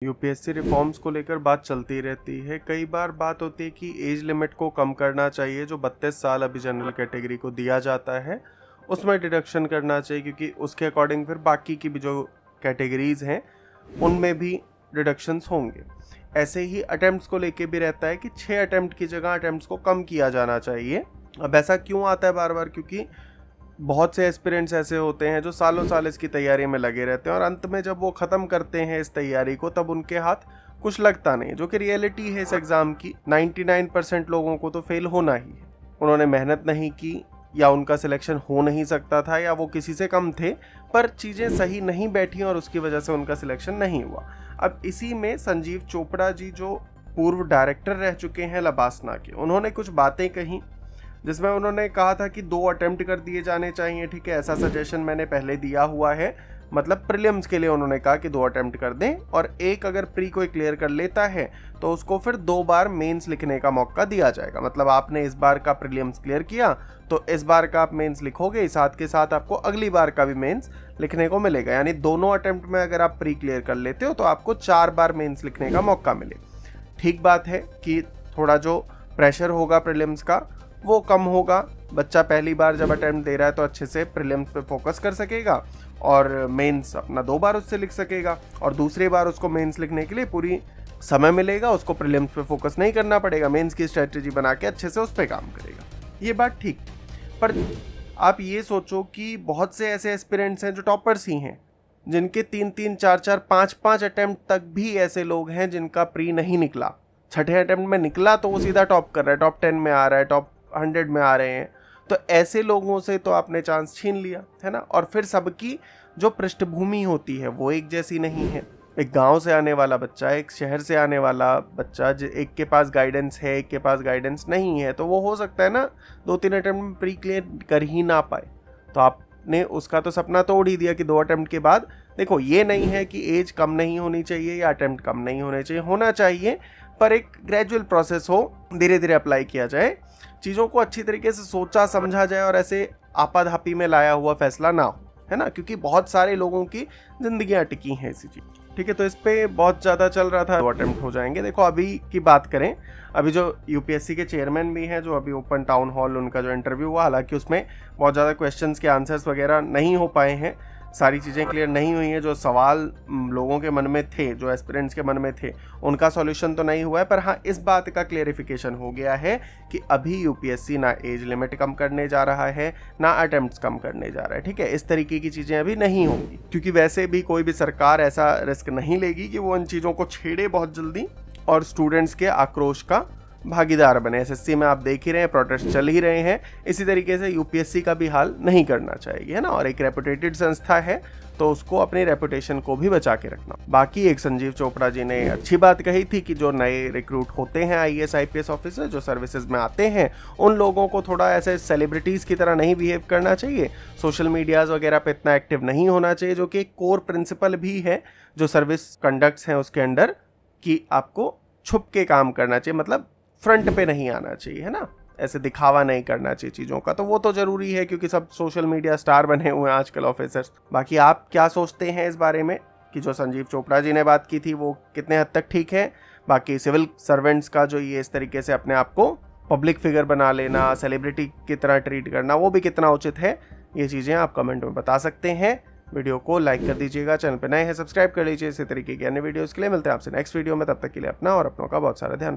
UPSC reforms को लेकर बात चलती रहती है। कई बार बात होती है कि एज लिमिट को कम करना चाहिए, जो 32 साल अभी जनरल कैटेगरी को दिया जाता है उसमें डिडक्शन करना चाहिए, क्योंकि उसके अकॉर्डिंग फिर बाकी की भी जो कैटेगरीज हैं उनमें भी डिडक्शंस होंगे। ऐसे ही अटेम्प्ट्स को लेके भी रहता है कि 6 अटेम्प्ट की जगह अटेम्प्ट्स को कम किया जाना चाहिए। अब ऐसा क्यों आता है बार बार? क्योंकि बहुत से एस्पिरेंट्स ऐसे होते हैं जो सालों साल इसकी तैयारी में लगे रहते हैं और अंत में जब वो ख़त्म करते हैं इस तैयारी को तब उनके हाथ कुछ लगता नहीं, जो कि रियलिटी है इस एग्ज़ाम की। 99% लोगों को तो फेल होना ही है। उन्होंने मेहनत नहीं की, या उनका सिलेक्शन हो नहीं सकता था, या वो किसी से कम थे, पर चीज़ें सही नहीं बैठी और उसकी वजह से उनका सिलेक्शन नहीं हुआ। अब इसी में संजीव चोपड़ा जी, जो पूर्व डायरेक्टर रह चुके हैं लबासना के, उन्होंने कुछ बातें कही जिसमें उन्होंने कहा था कि 2 अटेम्प्ट कर दिए जाने चाहिए। ठीक है, ऐसा सजेशन मैंने पहले दिया हुआ है। मतलब प्रीलिम्स के लिए उन्होंने कहा कि 2 अटेम्प्ट कर दें, और एक अगर प्री कोई क्लियर कर लेता है तो उसको फिर 2 बार मेंस लिखने का मौका दिया जाएगा। मतलब आपने इस बार का प्रीलिम्स क्लियर किया तो इस बार का आप मेंस लिखोगे, साथ के साथ आपको अगली बार का भी मेंस लिखने को मिलेगा। यानी दोनों अटेम्प्ट में अगर आप प्री क्लियर कर लेते हो तो आपको 4 बार मेंस लिखने का मौका मिले। ठीक बात है कि थोड़ा जो प्रेशर होगा प्रीलिम्स का वो कम होगा। बच्चा पहली बार जब अटेम्प्ट दे रहा है तो अच्छे से प्रीलिम्स पे फोकस कर सकेगा और मेंस अपना 2 बार उससे लिख सकेगा, और दूसरी बार उसको मेंस लिखने के लिए पूरी समय मिलेगा। उसको प्रीलिम्स पे फोकस नहीं करना पड़ेगा, मेंस की स्ट्रेटजी बना के अच्छे से उस पर काम करेगा। ये बात ठीक। पर आप ये सोचो कि बहुत से ऐसे एस्पिरेंट्स हैं जो टॉपर्स ही हैं, जिनके 3-3, 4-4, 5-5 अटेम्प्ट तक भी ऐसे लोग हैं जिनका प्री नहीं निकला। 6ठे अटेम्प्ट में निकला तो वो सीधा टॉप कर रहा है, टॉप 10 में आ रहा है, टॉप 100 में आ रहे हैं। तो ऐसे लोगों से तो आपने चांस छीन लिया है ना। और फिर सबकी जो पृष्ठभूमि होती है वो एक जैसी नहीं है। एक गांव से आने वाला बच्चा, एक शहर से आने वाला बच्चा, एक के पास गाइडेंस है, एक के पास गाइडेंस नहीं है, तो वो हो सकता है ना 2-3 अटेम्प्ट में प्री क्लियर कर ही ना पाए। तो आपने उसका तो सपना तोड़ ही दिया कि 2 अटेम्प्ट के बाद। देखो, ये नहीं है कि एज कम नहीं होनी चाहिए या अटेम्प्ट कम नहीं होने चाहिए, होना चाहिए, पर एक ग्रेजुअल प्रोसेस हो, धीरे धीरे अप्लाई किया जाए, चीज़ों को अच्छी तरीके से सोचा समझा जाए और ऐसे आपाधापी में लाया हुआ फैसला ना हो, है ना। क्योंकि बहुत सारे लोगों की जिंदगियां टिकी हैं इसी चीज़। ठीक है, तो इस पे बहुत ज़्यादा चल रहा था 2 अटेम्प्ट हो जाएंगे। देखो, अभी की बात करें, अभी जो यूपीएससी के चेयरमैन भी हैं, जो अभी ओपन टाउन हॉल उनका जो इंटरव्यू हुआ, हालांकि उसमें बहुत ज़्यादा क्वेश्चंस के आंसर्स वगैरह नहीं हो पाए हैं, सारी चीज़ें क्लियर नहीं हुई हैं। जो सवाल लोगों के मन में थे, जो एस्पिरेंट्स के मन में थे, उनका सॉल्यूशन तो नहीं हुआ है। पर हाँ, इस बात का क्लेरिफिकेशन हो गया है कि अभी यूपीएससी ना एज लिमिट कम करने जा रहा है, ना अटेम्प्ट्स कम करने जा रहा है। ठीक है, इस तरीके की चीज़ें अभी नहीं होंगी, क्योंकि वैसे भी कोई भी सरकार ऐसा रिस्क नहीं लेगी कि वो इन चीज़ों को छेड़े बहुत जल्दी और स्टूडेंट्स के आक्रोश का भागीदार बने। एसएससी में आप देख ही रहे हैं, प्रोटेस्ट चल ही रहे हैं। इसी तरीके से यूपीएससी का भी हाल नहीं करना चाहिए, है ना। और एक रेपुटेटेड संस्था है तो उसको अपनी रेपुटेशन को भी बचा के रखना। बाकी एक संजीव चोपड़ा जी ने अच्छी बात कही थी कि जो नए रिक्रूट होते हैं आईएएस आईपीएस ऑफिसर, जो सर्विसेज में आते हैं, उन लोगों को थोड़ा ऐसे सेलिब्रिटीज़ की तरह नहीं बिहेव करना चाहिए, सोशल मीडियाज़ वगैरह पे इतना एक्टिव नहीं होना चाहिए, जो कि एक कोर प्रिंसिपल भी है जो सर्विस कंडक्ट्स हैं उसके अंडर, कि आपको छुप के काम करना चाहिए, मतलब फ्रंट पे नहीं आना चाहिए, है ना। ऐसे दिखावा नहीं करना चाहिए चीज़ों का, तो वो तो ज़रूरी है क्योंकि सब सोशल मीडिया स्टार बने हुए हैं आजकल ऑफिसर्स। बाकी आप क्या सोचते हैं इस बारे में कि जो संजीव चोपड़ा जी ने बात की थी वो कितने हद तक ठीक है? बाकी सिविल सर्वेंट्स का जो ये इस तरीके से अपने आप को पब्लिक फिगर बना लेना, सेलिब्रिटी की तरह ट्रीट करना, वो भी कितना उचित है? ये चीज़ें आप कमेंट में बता सकते हैं। वीडियो को लाइक कर दीजिएगा, चैनल पर नए हैं सब्सक्राइब कर लीजिए। इसी तरीके की अन्य वीडियोज़ के लिए मिलते हैं आपसे नेक्स्ट वीडियो में। तब तक के लिए अपना और अपनों का बहुत सारा ध्यान रखिए।